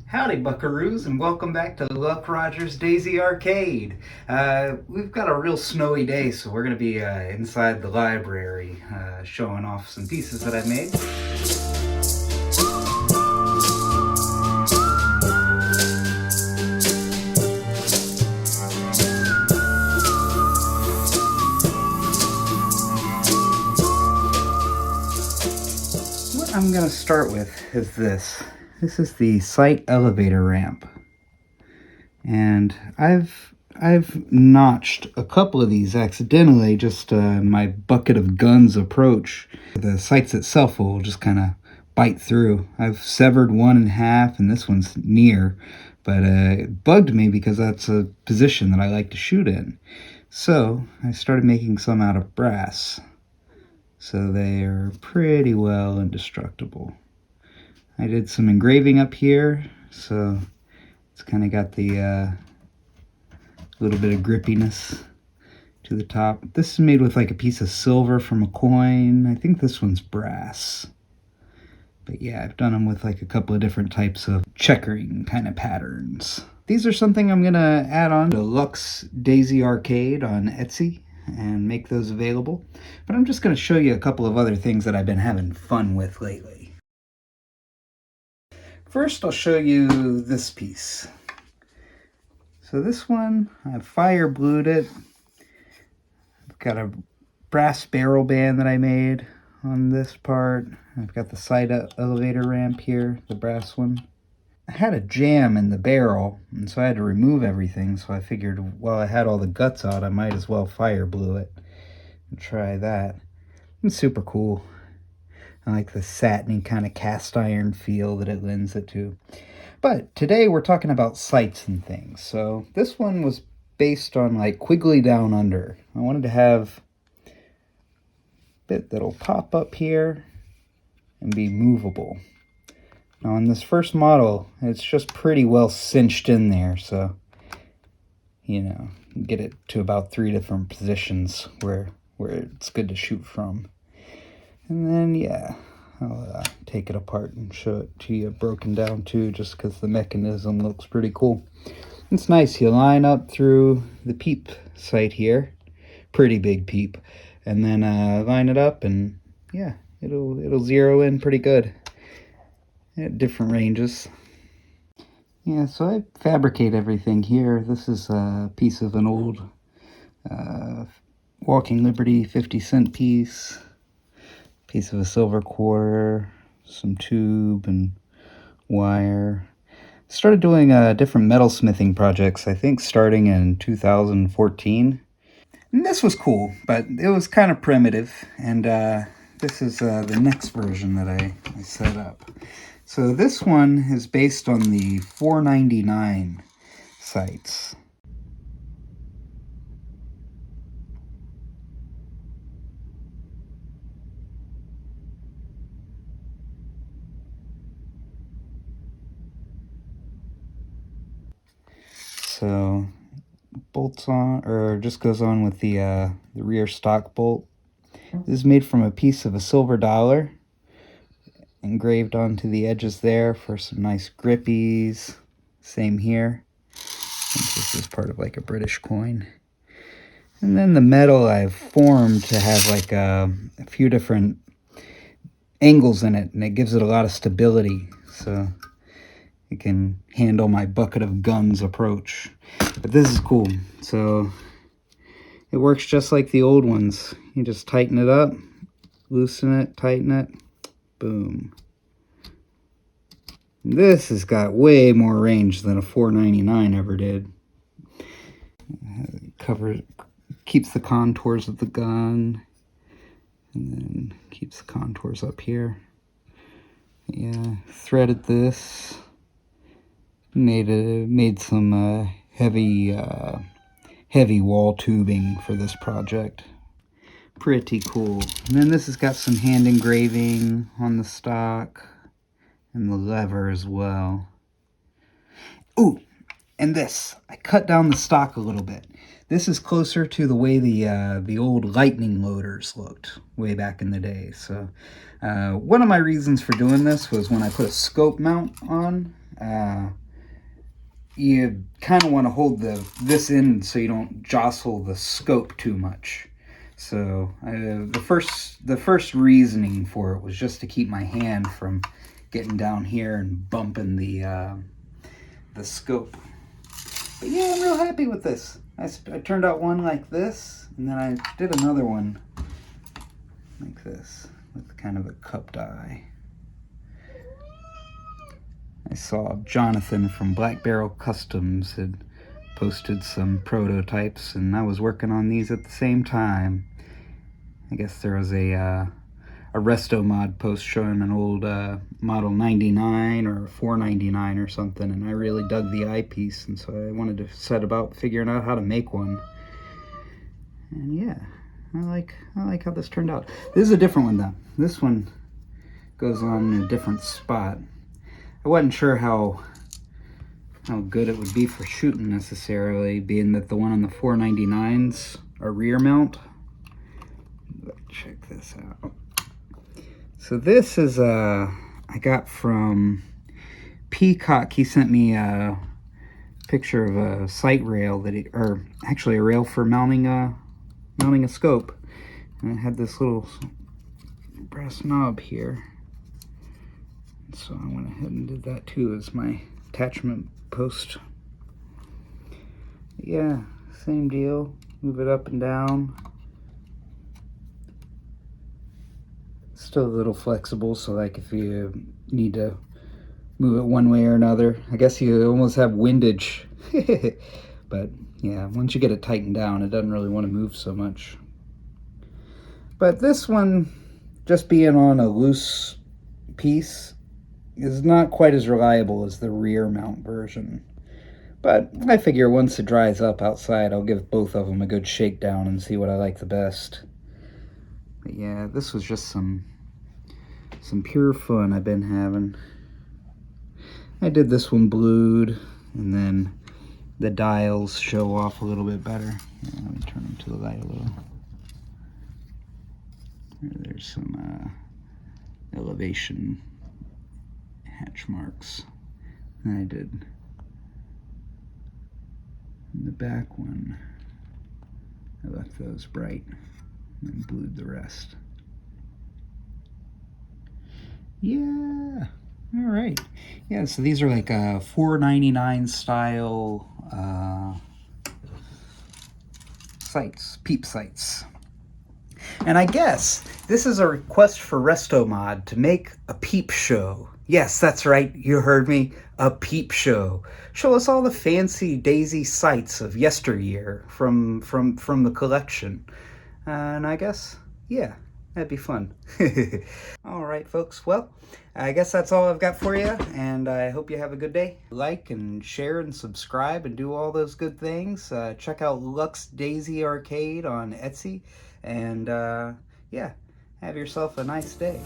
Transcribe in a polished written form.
Howdy, buckaroos, and welcome back to Luck Rogers Daisy Arcade. We've got a real snowy day, so we're going to be inside the library showing off some pieces that I've made. What I'm going to start with is this. This is the site elevator ramp. And I've notched a couple of these accidentally, just my bucket of guns approach. The sights itself will just kind of bite through. I've severed one in half, and this one's near, but it bugged me because that's a position that I like to shoot in. So I started making some out of brass. So they are pretty well indestructible. I did some engraving up here, so it's kind of got the little bit of grippiness to the top. This is made with like a piece of silver from a coin. I think this one's brass. But yeah, I've done them with like a couple of different types of checkering kind of patterns. These are something I'm gonna add on to Luck's Daisy Arcade on Etsy and make those available. But I'm just gonna show you a couple of other things that I've been having fun with lately. First, I'll show you this piece. So this one, I fire blued it. I've got a brass barrel band that I made on this part. I've got the side elevator ramp here, the brass one. I had a jam in the barrel, and so I had to remove everything, so I figured while I had all the guts out, I might as well fire blue it and try that. It's super cool. I like the satiny kind of cast iron feel that it lends it to. But today we're talking about sights and things. So this one was based on like Quigley Down Under. I wanted to have a bit that'll pop up here and be movable. Now on this first model, it's just pretty well cinched in there. So, you know, get it to about 3 different positions where it's good to shoot from. And then, yeah, I'll take it apart and show it to you broken down too, just because the mechanism looks pretty cool. It's nice. You line up through the peep sight here, pretty big peep, and then line it up, and yeah, it'll zero in pretty good at different ranges. Yeah, so I fabricate everything here. This is a piece of an old Walking Liberty 50-cent piece. Piece of a silver quarter, some tube and wire. Started doing different metalsmithing projects, I think starting in 2014. And this was cool, but it was kind of primitive. And this is the next version that I set up. So this one is based on the 499 sights. So bolts on, or just goes on with the rear stock bolt. This is made from a piece of a silver dollar, engraved onto the edges there for some nice grippies. Same here. This is part of like a British coin. And then the metal I've formed to have like a few different angles in it, and it gives it a lot of stability. So it can handle my bucket of guns approach. But this is cool. So it works just like the old ones. You just tighten it up, loosen it, tighten it, boom. This has got way more range than a 499 ever did. Keeps the contours of the gun, and then keeps the contours up here. Yeah, threaded this. Made some heavy wall tubing for this project. Pretty cool. And then this has got some hand engraving on the stock and the lever as well. Ooh, and this, I cut down the stock a little bit. This is closer to the way the old lightning loaders looked way back in the day. So one of my reasons for doing this was when I put a scope mount on, you kind of want to hold this in so you don't jostle the scope too much. So the first reasoning for it was just to keep my hand from getting down here and bumping the scope. But yeah, I'm real happy with this. I turned out one like this, and then I did another one like this with kind of a cupped eye. I saw Jonathan from Black Barrel Customs had posted some prototypes, and I was working on these at the same time. I guess there was a Resto Mod post showing an old Model 99 or 499 or something, and I really dug the eyepiece, and so I wanted to set about figuring out how to make one. And yeah, I like how this turned out. This is a different one though. This one goes on in a different spot. I wasn't sure how good it would be for shooting necessarily, being that the one on the 499s are rear mount. Check this out. So this is I got from Peacock. He sent me a picture of a sight rail or actually a rail for mounting a scope, and it had this little brass knob here. So I went ahead and did that too as my attachment post. Yeah, same deal. Move it up and down. Still a little flexible, so like if you need to move it one way or another, I guess you almost have windage. But yeah, once you get it tightened down, it doesn't really want to move so much. But this one, just being on a loose piece, is not quite as reliable as the rear mount version. But I figure once it dries up outside, I'll give both of them a good shakedown and see what I like the best. But yeah, this was just some pure fun I've been having. I did this one blued, and then the dials show off a little bit better. Yeah, let me turn them to the light a little. There's some elevation hatch marks. And I did the back one. I left those bright and then blued the rest. Yeah, all right. Yeah, so these are like a $4.99 style sights, peep sights. And I guess this is a request for Resto Mod to make a peep show. Yes, that's right, you heard me, a peep show. Show us all the fancy Daisy sights of yesteryear from the collection. And I guess, yeah, that'd be fun. All right, folks, well, I guess that's all I've got for you, and I hope you have a good day. Like and share and subscribe and do all those good things. Check out Lux Daisy Arcade on Etsy, and yeah, have yourself a nice day.